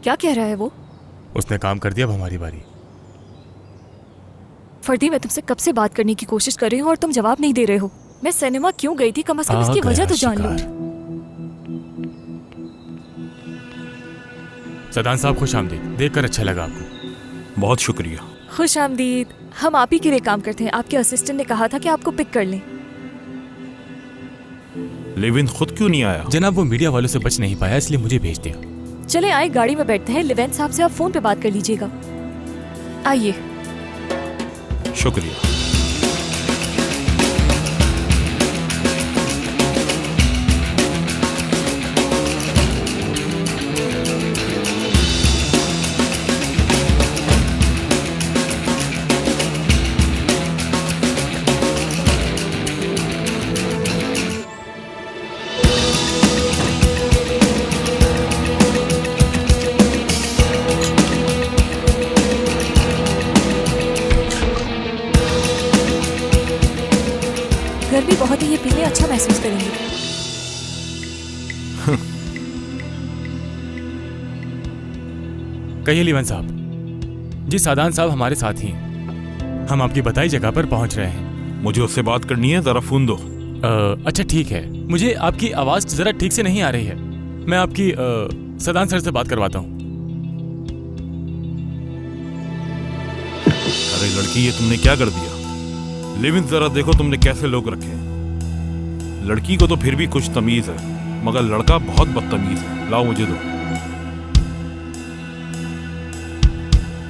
क्या कह रहा है वो? उसने काम कर दिया, अब हमारी बारी। फर्दी, मैं तुमसे कब से बात करने की कोशिश कर रही हूँ और तुम जवाब नहीं दे रहे हो। मैं सिनेमा क्यों गई थी, कम से कम इसकी वजह तो जान लो। सदान साहब खुश आमदीद, देखकर अच्छा लगा आपको। बहुत शुक्रिया। खुश आमदीद। हम आप ही के लिए काम करते हैं। आपके असिस्टेंट ने कहा था कि आपको पिक कर लें। लेविन खुद क्यों नहीं आया? जनाब वो मीडिया वालों से बच नहीं पाया, इसलिए मुझे भेज दिया। चले आए, गाड़ी में बैठते हैं। लेवेंट साहब से आप फोन पे बात कर लीजिएगा। आइए। शुक्रिया। गर्मी बहुत है, ये पीने अच्छा महसूस करेंगे। कहिए लीवन साहब। जी सादान साहब हमारे साथ ही हैं। हम आपकी बताई जगह पर पहुंच रहे हैं। मुझे उससे बात करनी है, जरा फोन दो। अच्छा ठीक है। मुझे आपकी आवाज जरा ठीक से नहीं आ रही है। मैं आपकी सदान सर से बात करवाता हूँ। अरे लड़की, ये तुमने क्या कर दिया? लेविन जरा देखो तुमने कैसे लोग रखे हैं। लड़की को तो फिर भी कुछ तमीज है, मगर लड़का बहुत बदतमीज है। लाओ मुझे दो।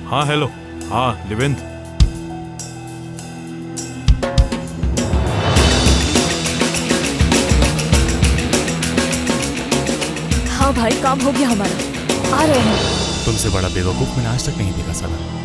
हाँ हेलो। हाँ लेविन। हाँ भाई, काम हो गया हमारा। आ रहे हैं। तुमसे बड़ा बेवकूफ मैंने आज तक नहीं देखा साला।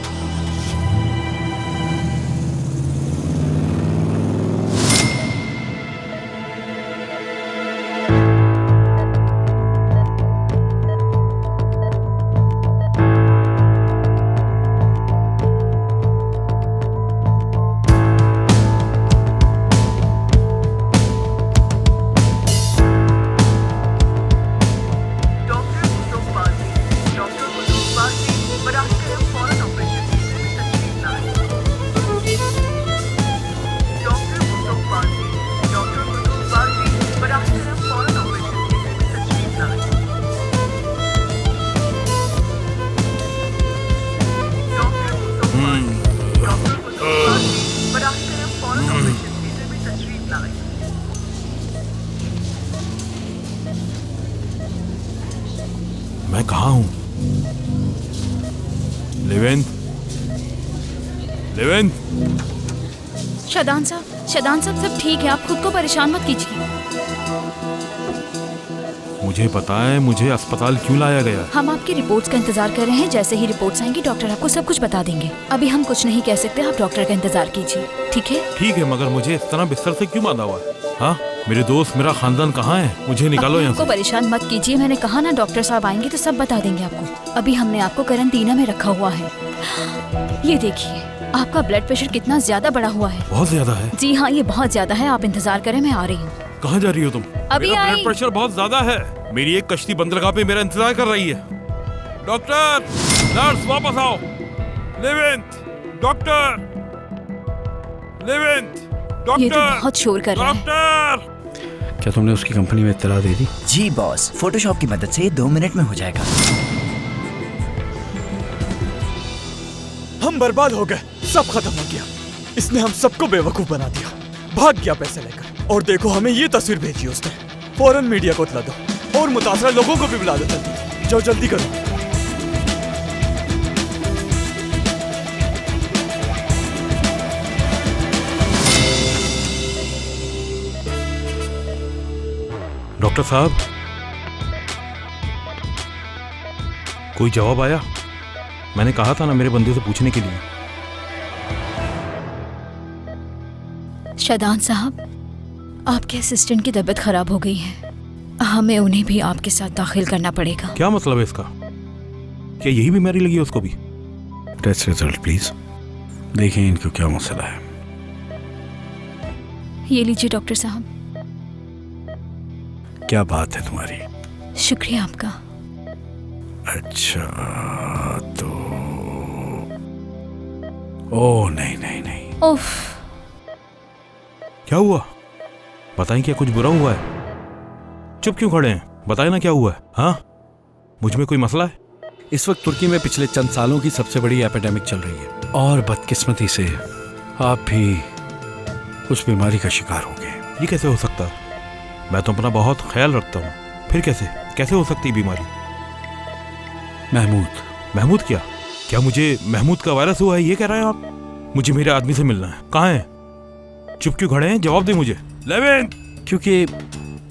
मैं कहाँ हूँ? Levant, Levant. शदान साहब सब ठीक है, आप खुद को परेशान मत कीजिए। मुझे पता है मुझे अस्पताल क्यों लाया गया है। हम आपकी रिपोर्ट्स का इंतजार कर रहे हैं। जैसे ही रिपोर्ट्स आएंगी डॉक्टर आपको सब कुछ बता देंगे। अभी हम कुछ नहीं कह सकते, आप डॉक्टर का इंतजार कीजिए, ठीक है? ठीक है, मगर मुझे इस तरह बिस्तर से क्यों बांधा हुआ है? हाँ, मेरे दोस्त, मेरा खानदान कहाँ है? मुझे निकालो यहाँ से। परेशान मत कीजिए, मैंने कहा ना डॉक्टर साहब आएंगे तो सब बता देंगे आपको। अभी हमने आपको क्वारंटीना में रखा हुआ है। ये देखिए, आपका ब्लड प्रेशर कितना ज्यादा बढ़ा हुआ है। बहुत ज्यादा है? जी हाँ, ये बहुत ज्यादा है। आप इंतजार करें, मैं आ रही हूँ। कहाँ जा रही हो तुम? अभी मेरा आई। ब्लड प्रेशर बहुत ज्यादा है। मेरी एक कश्ती बंदरगाह पे मेरा इंतजार कर रही है। डॉक्टर, नर्स वापस आओ। Levant, doctor, Levant, doctor. ये तो बहुत शोर कर रहा है। डॉक्टर, क्या तुमने उसकी कंपनी में इत्तला दे दी? जी बॉस, फोटोशॉप की मदद से 2 मिनट में हो जाएगा। हम बर्बाद हो गए, सब खत्म हो गया। इसने हम सबको बेवकूफ बना दिया, भाग गया पैसे लेकर। और देखो, हमें ये तस्वीर भेजी उसने। फौरन मीडिया को इत्तला दो और मुतासरा लोगों को भी बुला दो। जाओ जल्दी करो। डॉक्टर साहब, कोई जवाब आया? मैंने कहा था ना मेरे बंदे से पूछने के लिए। शदान साहब, आपके असिस्टेंट की तबीयत खराब हो गई है। हमें उन्हें भी आपके साथ दाखिल करना पड़ेगा। क्या मतलब है इसका? क्या यही बीमारी लगी है उसको भी? Test result please. देखें इनको क्या मसला है। ये लीजिए डॉक्टर साहब। क्या बात है तुम्हारी? शुक्रिया आपका। अच्छा तो ओ नहीं नहीं नहीं, उफ, क्या हुआ? बताएं, क्या कुछ बुरा हुआ है? चुप क्यों खड़े हैं? बताएं ना क्या हुआ है। हाँ, मुझ में कोई मसला है? इस वक्त तुर्की में पिछले चंद सालों की सबसे बड़ी एपिडेमिक चल रही है और बदकिस्मती से आप भी उस बीमारी का शिकार हो गए। ये कैसे हो सकता है? मैं तो अपना बहुत ख्याल रखता हूँ। फिर कैसे कैसे हो सकती है बीमारी? महमूद क्या? क्या मुझे महमूद का वायरस हुआ है, ये कह रहे हैं आप? मुझे मेरे आदमी से मिलना है। कहाँ है? चुप क्यों खड़े हैं? जवाब दे मुझे। लेविन! क्योंकि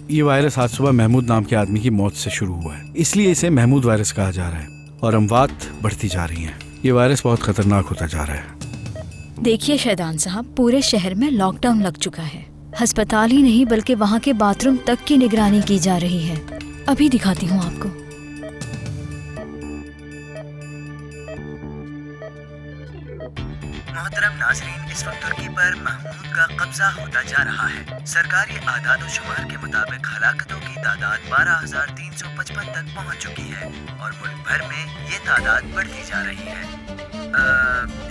ये वायरस आज सुबह महमूद नाम के आदमी की मौत से शुरू हुआ है, इसलिए इसे महमूद वायरस कहा जा रहा है और अमवात बढ़ती जा रही हैं। ये वायरस बहुत खतरनाक होता जा रहा है। देखिए शहदान साहब, पूरे शहर में लॉकडाउन लग चुका है। अस्पताल ही नहीं बल्कि वहाँ के बाथरूम तक की निगरानी की जा रही है। अभी दिखाती हूँ आपको। मोहतरम नाजरीन, इस वक्त तुर्की पर महमूद का कब्जा होता जा रहा है। सरकारी आदाद शुमार के मुताबिक हलाकतों की तादाद 12,355 तक पहुंच चुकी है और मुल्क भर में ये तादाद बढ़ती जा रही है।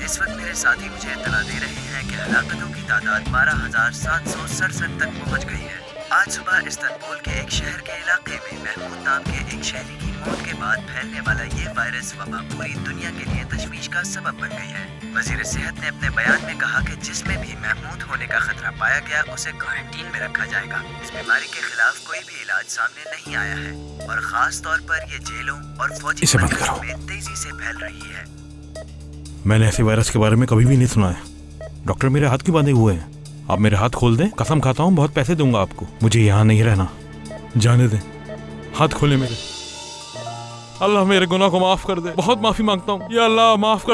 इस वक्त मेरे साथी मुझे इत्तला दे रहे हैं कि हलाकतों की तादाद 12,767 तक पहुंच गई है। आज सुबह इस्तांबुल के एक शहर के इलाके में महमूद नाम के एक शहरी की मौत के बाद फैलने वाला ये वायरस वबा पूरी दुनिया के लिए तशवीश का सबब बन गई है। वजीर सेहत ने अपने बयान में कहा कि जिसमें भी महमूद होने का खतरा पाया गया उसे क्वारंटीन में रखा जाएगा। इस बीमारी के खिलाफ कोई भी इलाज सामने नहीं आया है और खास तौर पर ये जेलों और फौजी मरकज़ों में तेजी से फैल रही है। मैंने ऐसे वायरस के बारे में कभी भी नहीं सुना है। डॉक्टर, मेरे हाथ क्यों बांधे हुए हैं? आप मेरे हाथ खोल दें, कसम खाता हूँ बहुत पैसे दूंगा आपको। मुझे यहाँ नहीं रहना, जाने दें। हाथ खोले मेरे। अल्लाह मेरे गुनाह को माफ कर दे, बहुत माफी मांगता हूँ। या अल्लाह माफ कर